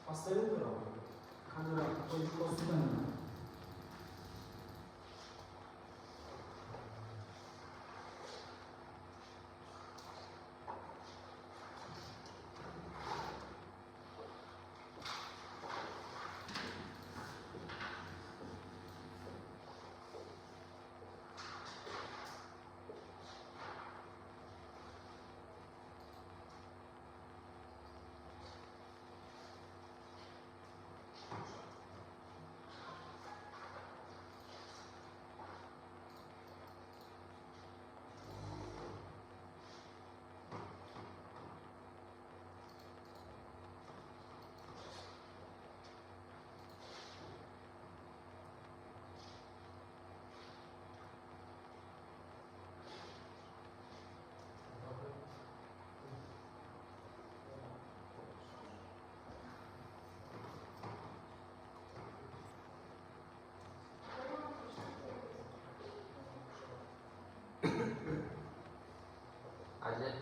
봤어요? 카메라 보여줄 거 쓰면 아재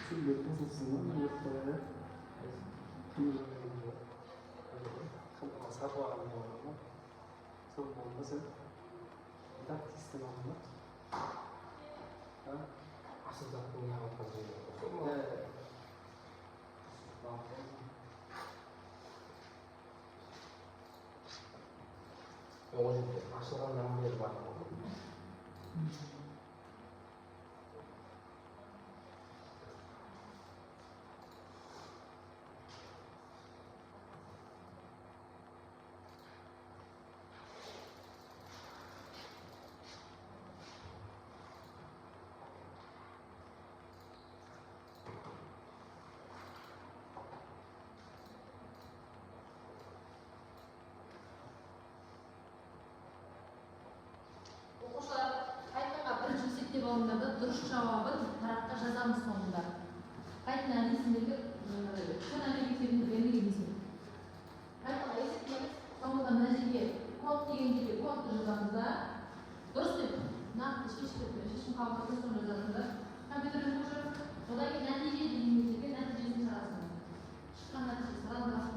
몇 번었으면 몇 번에 사과하는 거고 서로 본 것을 다티스트 나오나? 아시다 공유하고 가지고 네. 영어 줄때 아시다 나오는 게 많아. Оқушылар қайтаға бірінші сетте болғандарда дұрыс жауабын параққа жазамыз соңында. Қайтадан есімдегі шанағы есебін бермеген есеп. Қайтаға есептеңіз, соңында мына жерге код деген жерге кодты жазамыз да. Дұрыс деп нақты шешім қабылдап соны жазасыздар. Компьютерден көшіріп, одан кейін нәтиже деген жерге нәтижесін шығарасыздар. Шыққан нәтиже сараланған.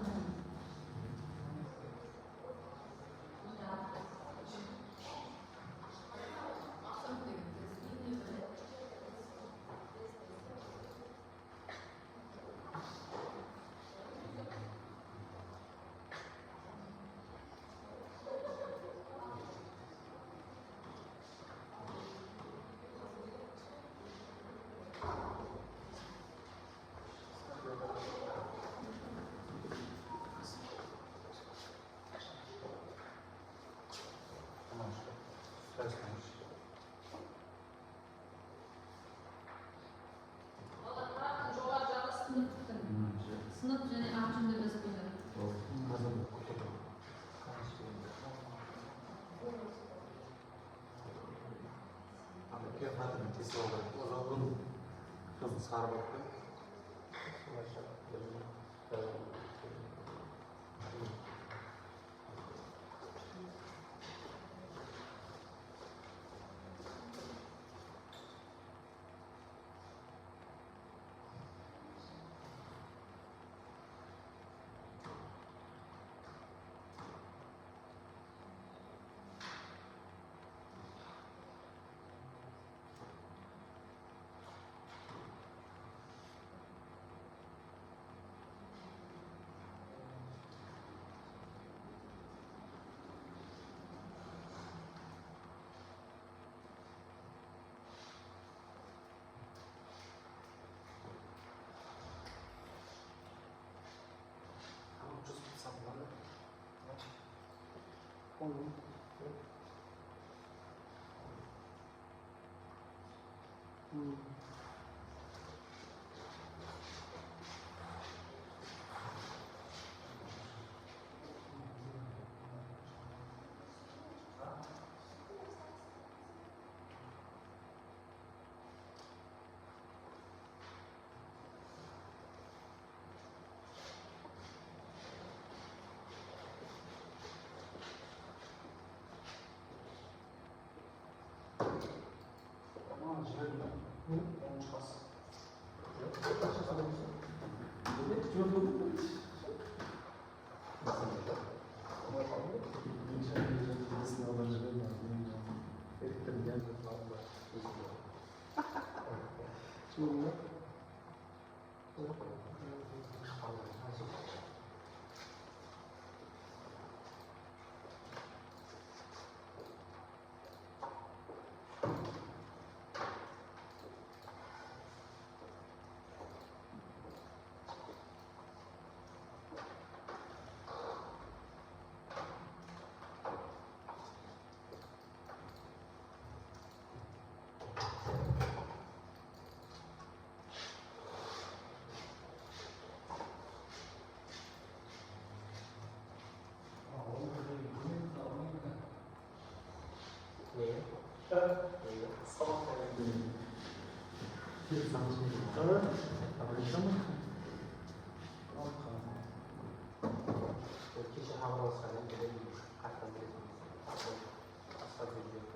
Sınıf және ағылшын деп жазып қойды. Kişi hava olsaydı böyle bir katlan kesmesi. Asla bir şey yok.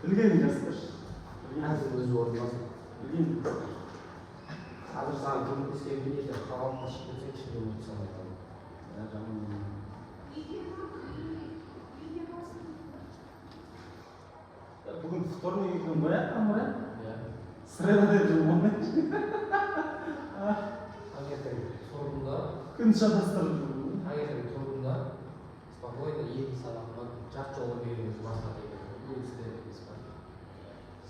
Bilgan egasizlar. Hazil o'zi o'rnimas. Bilgan. Hazır sana көмектеске билет қалалық ашып кетсең ішінде ұмытсам айтамын. Бүгін вторник екен ғой, Амурат? Иә. Среда деді оны. Таңертең тұрдым Күн шатастырып жүр. таңертең тұрдым спокойно 2 сағатқа жарты жолға келгеніміз бастады екен. Сіздер емес па?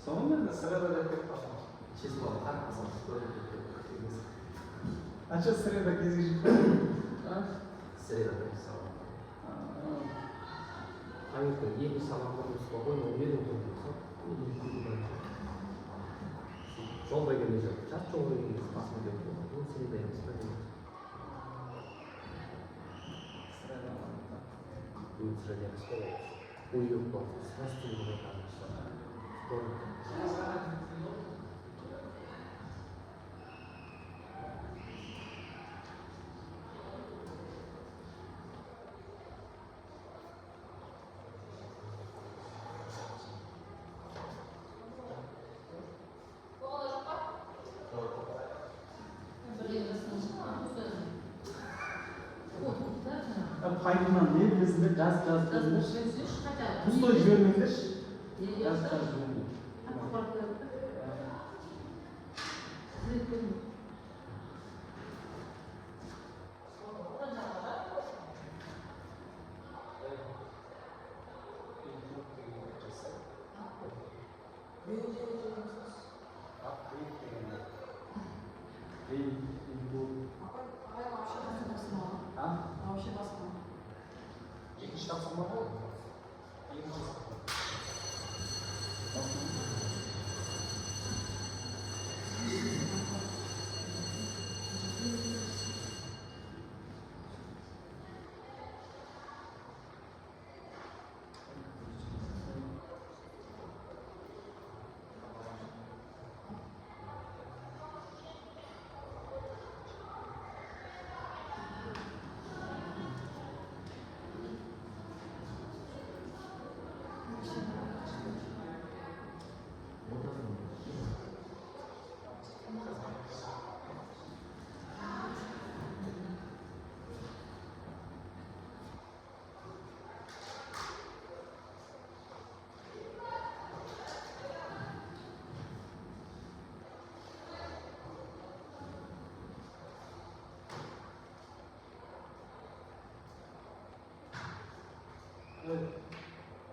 Сонымен де среда деп қалсам. Честно говоря, тартқансам көріп кеткен. А что среда кезге жетіп Среда деп сағат. Таңертең 2 сағатқа спокойно уедем тұрдым. Жолда келе жатып, жарты жолға келгеніміз басым келді. Бұл среда емес па? Бұл среда емес па? Уйып болды. Сәстен болғанымыз. Қайтынан не білесіңдер, жаз білесіңдер. Пустой жібермеңдерші. Жаз жібермеңдер. Екінші тапсырма ғой?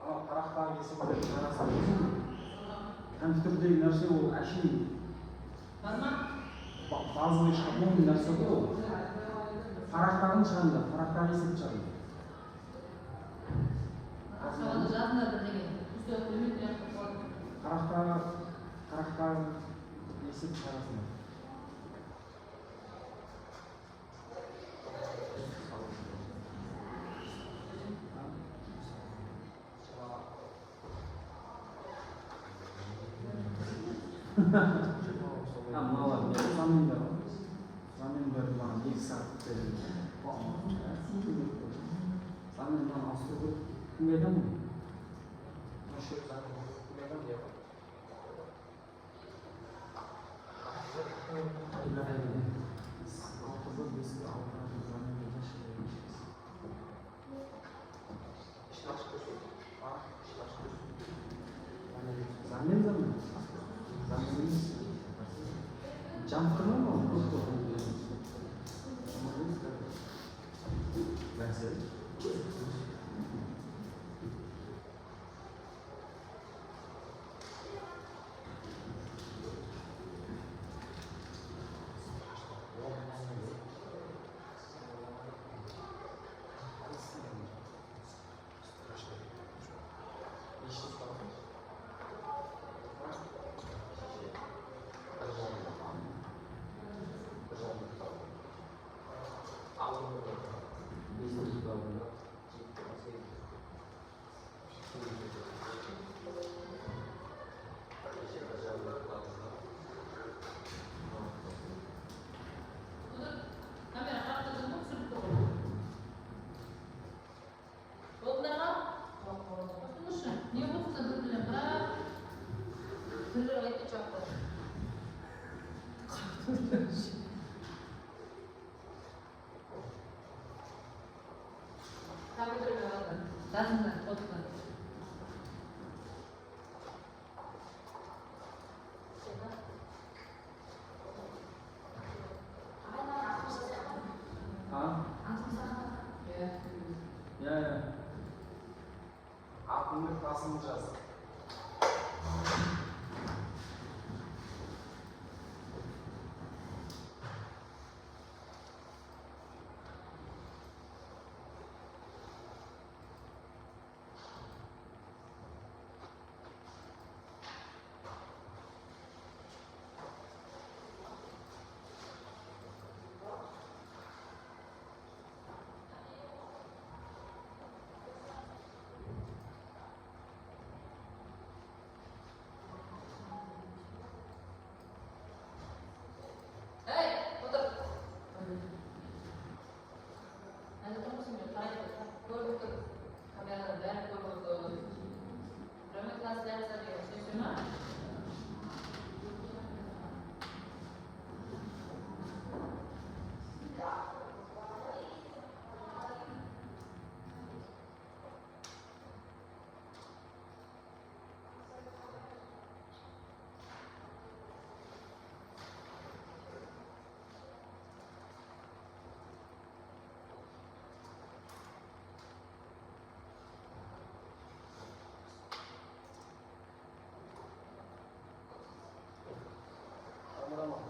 Қарақтағы есімдер қарасам компьютердегі нәрсе ол әшейін базовый шаблон нәрсе ғой ол. Қарақтағын шығарында, қарақтағы есіп шығарында. Қарақтағы есіп шығарасың. Мыналар замендар маған 2 сағат берді. Замендан ауыстырып кімге айтамын? Еще замен кімге айтамын деп. Жамтырма ма? Нәрсе? Компьютерге алды. Жазыңдар, фотодан. А? Я. Атыңды басын жаз.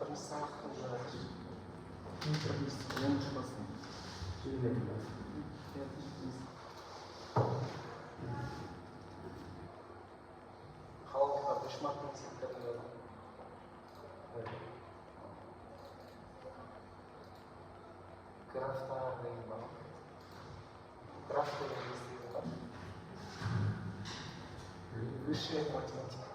Бірінші сабақтың жағы. Он çıkmasın. Халыққа дұшмақтың есептерін графтар деген бар. Граф деген естіген бар. Высшая математика.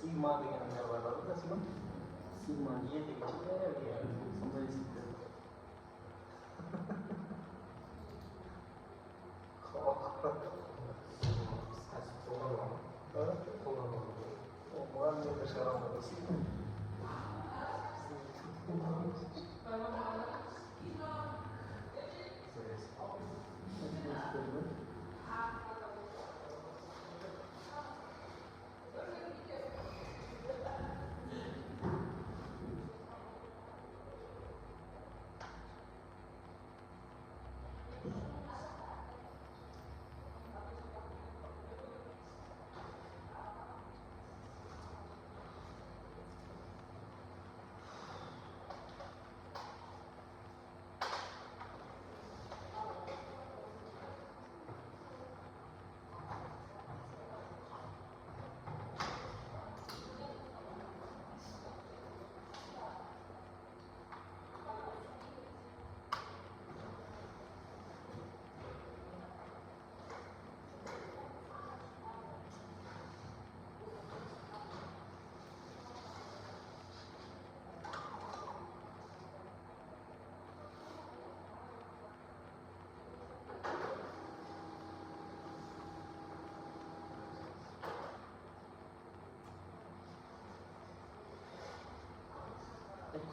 Сигма деген не бар да сигма? Сигма. Е деген че? Сондай есептер. Мұғалімдерді шығарамын сигма.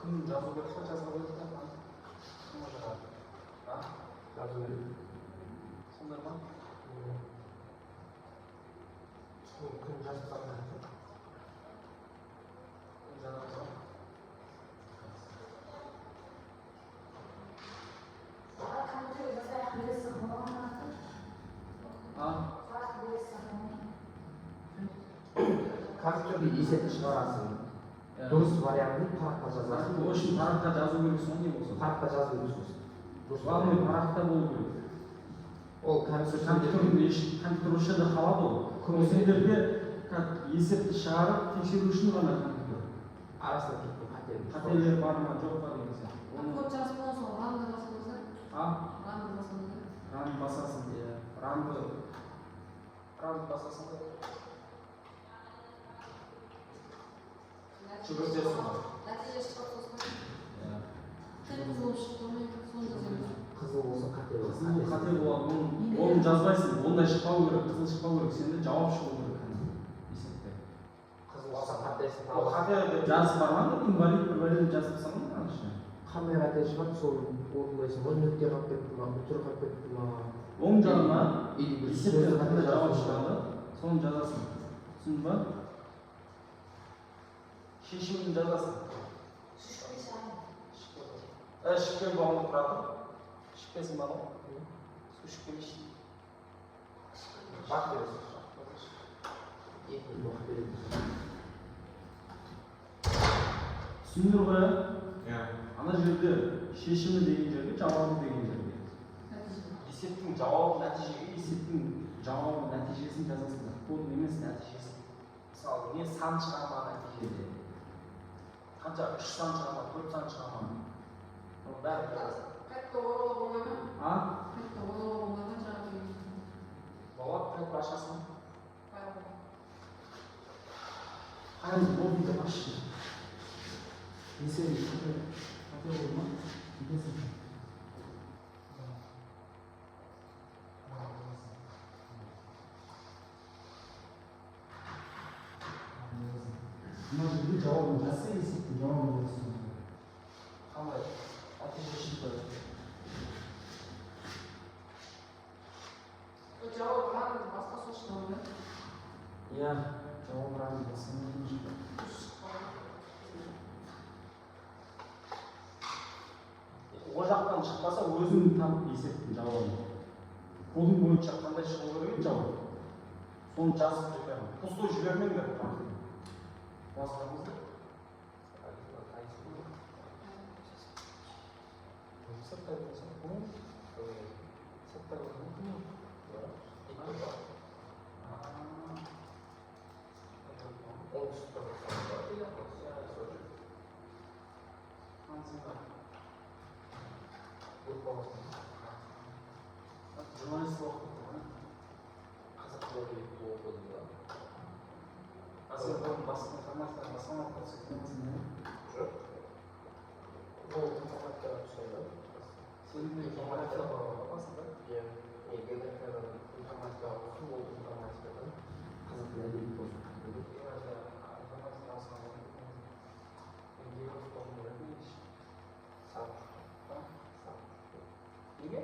күн жазу керек па жазба керек па? Кім жазады? А? Жазу керек. Сондай ма? Күн жазып тастаған. Күн жазамыз ба? Компьютерде есепті шығарасың. Дұрыс вариантын параққа жазасың. Ол үшін параққа жазу керексің не болса? Параққа жазу керексің. Главный парақта болу керек. Ол компьютер үшін де қалады ол. Сендерге есепті шығарып тексеру үшін ғана компьютер. Арасында кеткен қателер бар ма жоқ па деген сияқты. Код жазып болған соң рамды басып қойса? Рамды басып қойса? Рамды басасың, иә. Рамды басасың. Жүгіртесің. Нәтиже шығып сосын. қате болып шықты ғой соны жазамыз. Қызыл болса қате болады. қызыл қате болады, оны жазбайсың, ондай шықпау керек, қызыл шықпау керек, сенде жауап шығу керек есепте. Қызыл болса қатесін Ол тауып. қате деп жазып барған инвалид инвалид жазып тұрсаң ғой ана ішіне. Қандай қате шығады, сол орындайсың ғой, нүкте қалып кетті ма, бүтір қалып кетті ма. Оң жағына Или бір есептен сөзі қандай қате жауап жазып шығады, соны жазасың. Түсіндің ба? шешімін жазасың. Шықпен бағында тұрады. Шықпесің ба ғой? Су шықпен Бақ бересің. Екі бақ бересің. Түсіндіңдер ғой? Иә. Ана жерде шешімі деген жерге, жауабы деген жерге. Есептің жауабы нәтижеге Есептің жауабы нәтижесін жазасыңдар. Код емес нәтижесі. мысалы не сан шыға ма нәтижеде? Қанша 3 сан шыға ма, 4 сан шыға ма? Оның бәрін жазасың. Қайтқа оралуға болмай ма? А? Қайтқа оралуға болмай ма жаңағы Болады, қайтып ашасың. Hayır, o bir de başı. Liseli, hadi olma. Gidesin. Bunlar bir cevabı nasıl esikti, cevabı olsun. Қандай? Нәтиже шықты. жауап раңыз басқаша шығады ма? Ya, cevap verdi. Basın olmuş. Ол жақтан шықпаса өзің Özün tam есептің жауабы. Kodun boyunca қандай шығу керек еді? cevap. Соны жазып жіберемін. Пустой жібермеңдер. Жазғаныңызды. Сырттай болса, сырттай болса, Оңтүстік Қазақстанда или журналист оқыды. қазақ тілі оқыдың ба? Сен оның басқа информацияны басқа көрсетемісің? Жоқ. Ол информацияға түседі. Сенің информацияға басында? Иә. Географиядан информацияға ауысу, ол информациядан қазақ тілі әдебиет болсын. Неге?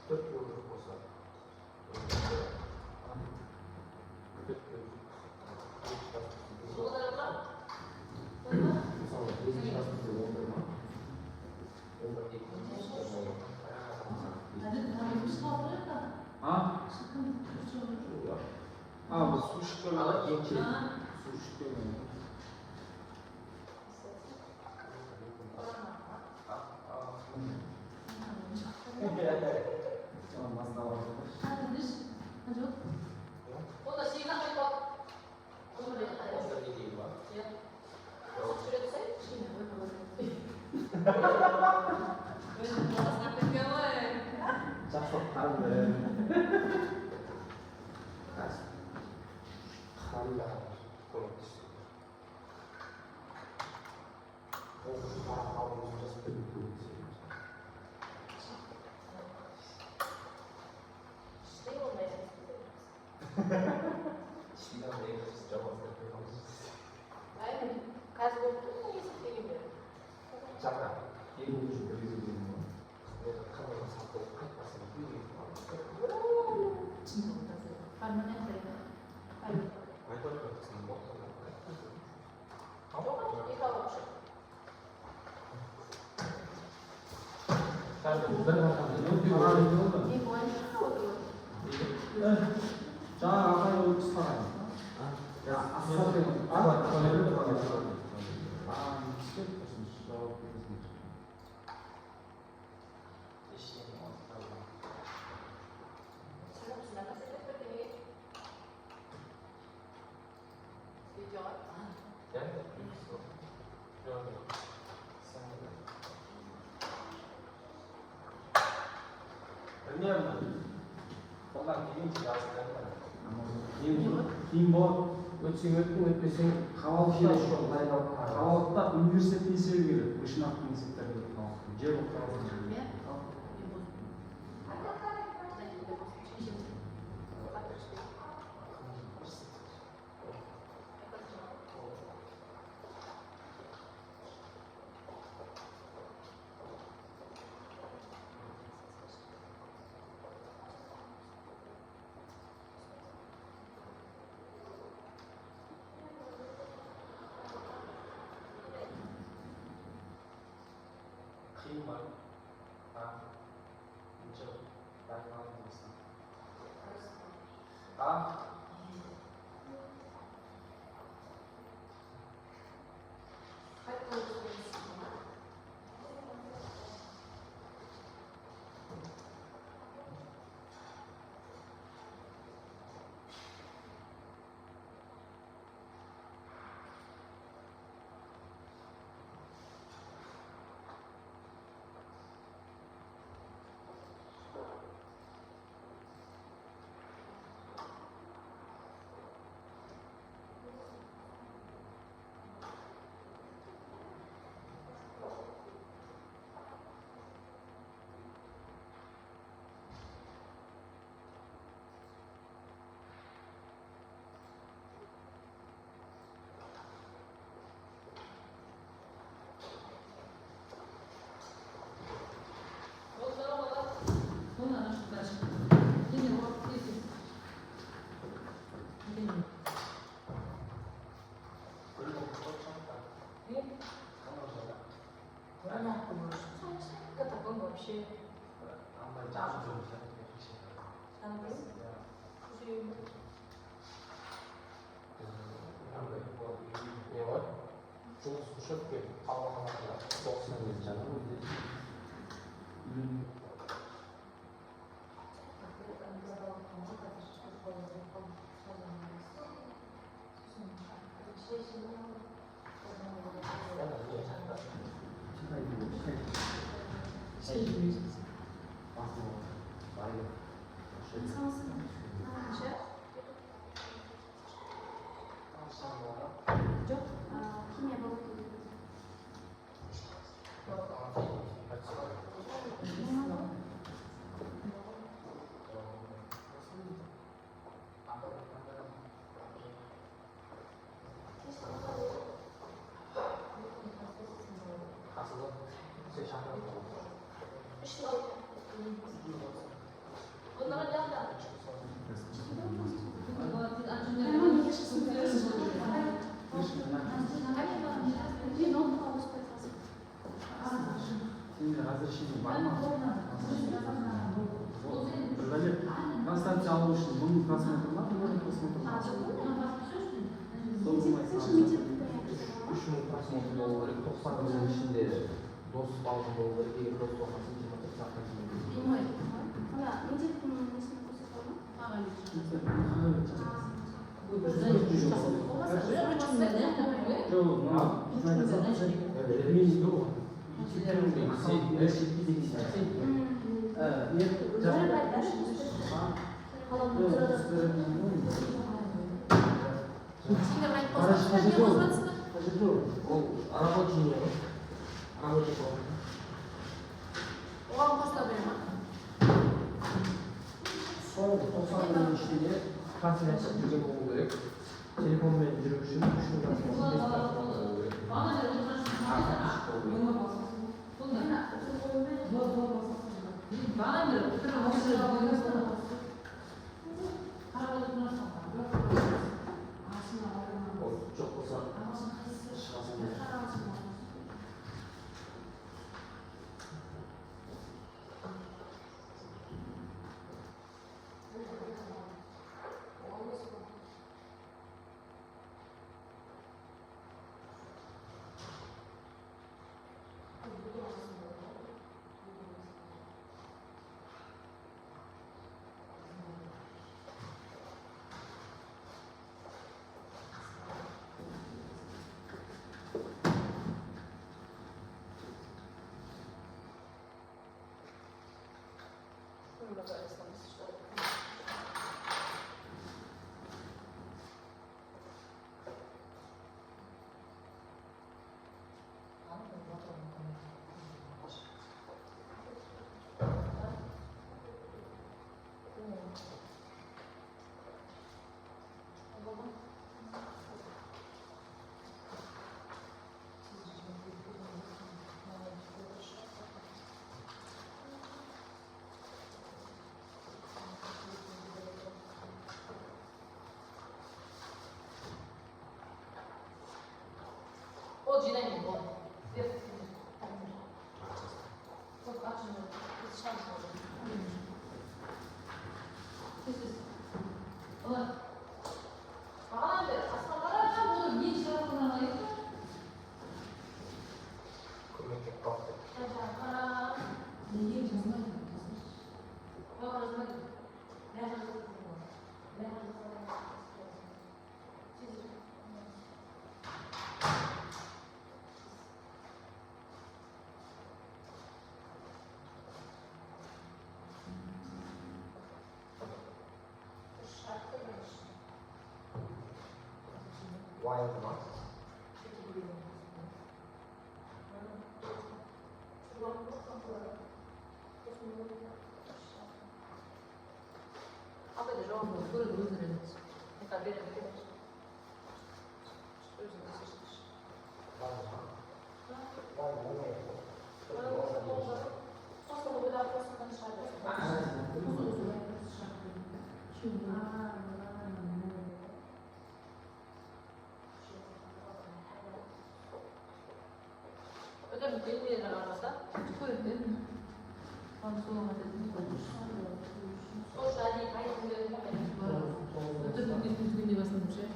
Төрт жылдық болса. Мысалы, бесінші классты 11 ма? 11 А? А, bu Су ішіп Ала көрмеді. кеңшілік. su çıkıyor. Tamam, az daha var. онда сені қандай бап? Осылай дейін ба? Иә. Сурет сай? Кішкене Жақсылық қарымды. Қарымда көмектесті. Ол қарап алдымыз жазып беріп көмектеседі. Ішінде екінші жауап беріп қазір болып есептеген бе? Жақа, ең бірінші президент ма? Қандай сатып қайтпасын үйге айтып жатырсың ба? Жаңа апай ол кісі қарайды. Ya Aslan Bey. 그러면 건강 기능치 않을까? кейін болады өтсең өттің, өтпесең қалалықта университет есебі керек вышнавка институттар керек қалалықта жер болып қалған Iya. қиын ба? Неше дайындалып тұрсың? Вообще, 한번 짜서 좀 생각해 주시면. шөпке қалғанға соғысынан 괜찮아? Сенде разрешение бар ма? Бірге констанция алу үшін 1000 просмотр ма? 1000 просмотр ма? 3000 просмотр болу керек, 90 күннің ішінде дос балғын болу керек, егер дос болмаса 24 сағаттан ол рабочий рабочий программа. оған қосыла бере ма? Сол 90 күннің ішінде трансляция жүрген болу керек. Телефонмен жүру үшін 3000 просмотр болу керек. Жоқ болса 앞에도 좀 소리 들으면 약간 내려 내려. 어차피 대구에 나가봤어? 그랬대. 방송한테 어디 아이들 어떤 분이 말씀하셨지?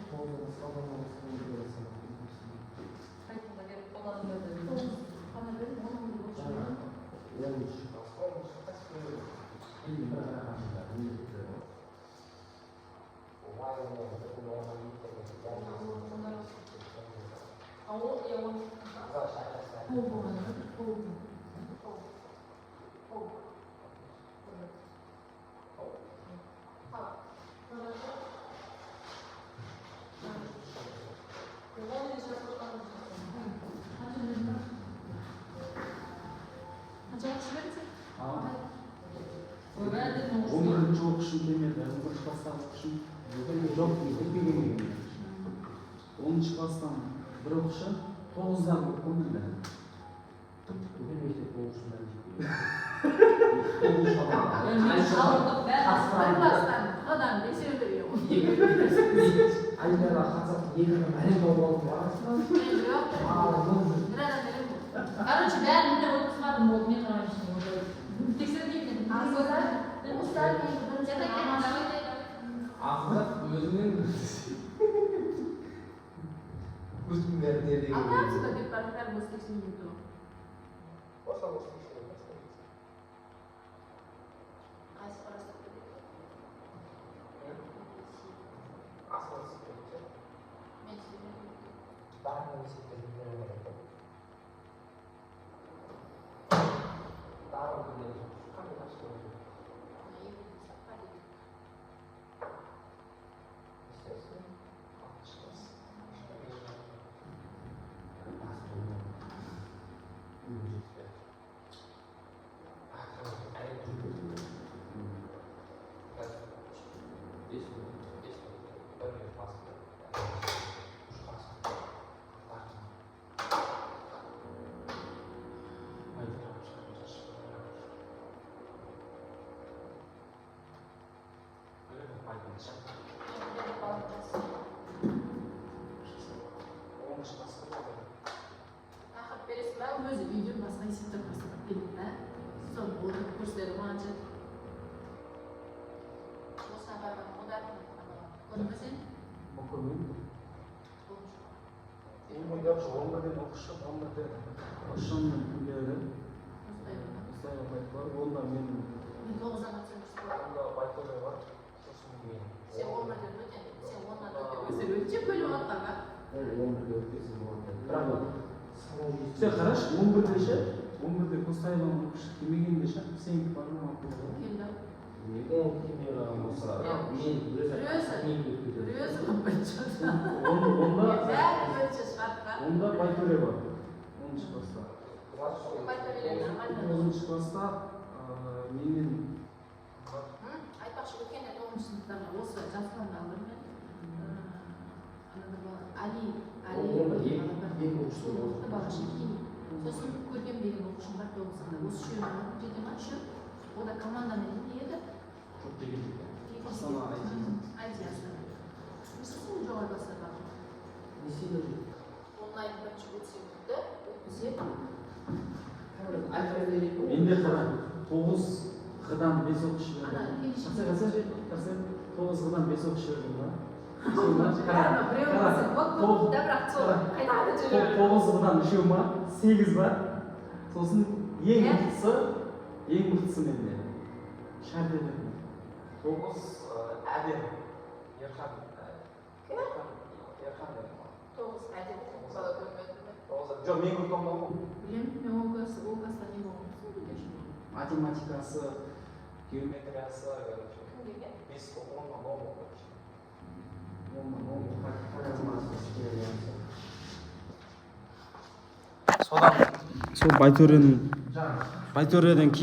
오늘은 çok kışın demedi. Onu çıkarsam kışın. Yok, bilmiyorum. Onu çıkarsam bir okuşa 9'dan okudum ben. Bugün mektup oluşundan çıkıyor. Aylara қазақ елінің әлем болып Короче, бәрін де отырғаным болды, мен қараймын. Тексермеймін. ақыры өзінің көзімдеріне деген өзі үйден басқа есептен бастап келді да сол отырып көрсетеді анша осыған барған қолдарын көрдің сен Akşamın günleri Mustafa var. Onda benim мен 9-дан қатысып сен 10-ға жүріп өтеді сен 10-дан өтіп өте бөліп алғанға Sen karış 11'de şey 11'de Kostay'la okuş kimliğin de şey sen parmağı okuyor. келді Onda бәрі бөлше шығарды onda Baytöre var. 10. klasta. ба 9. klasta менен айтпақшы өткенде 9-шы сыныптарға осы жасұланды алдым мен сосын көркем деген оқушым бар 9-сында осы үшеуін алып жете ма үшеу ол да командамен не еді çok değil. айтиясы сосын жоғары класстарға онлайн бірінші өтсе өтті өтпесе Менде қара 9-дан 5 оқыш берді. Қасы 9-дан 5 оқыш берді ба? Сонда тоғыздан үшеу ма, 8 ба? Сосын ең мықтысы менде. Шарт едім. 9 әдем. Ерхан. Ерхан деді ма? 9 әдет бала көрмеді ме? 9 жоқ, мен көрдім ғой. Білем, мен ол класста не болған. Математикасы, Геометриясы, короче. Кім келген? 5 10 ма, 10 короче. сол Байтөреден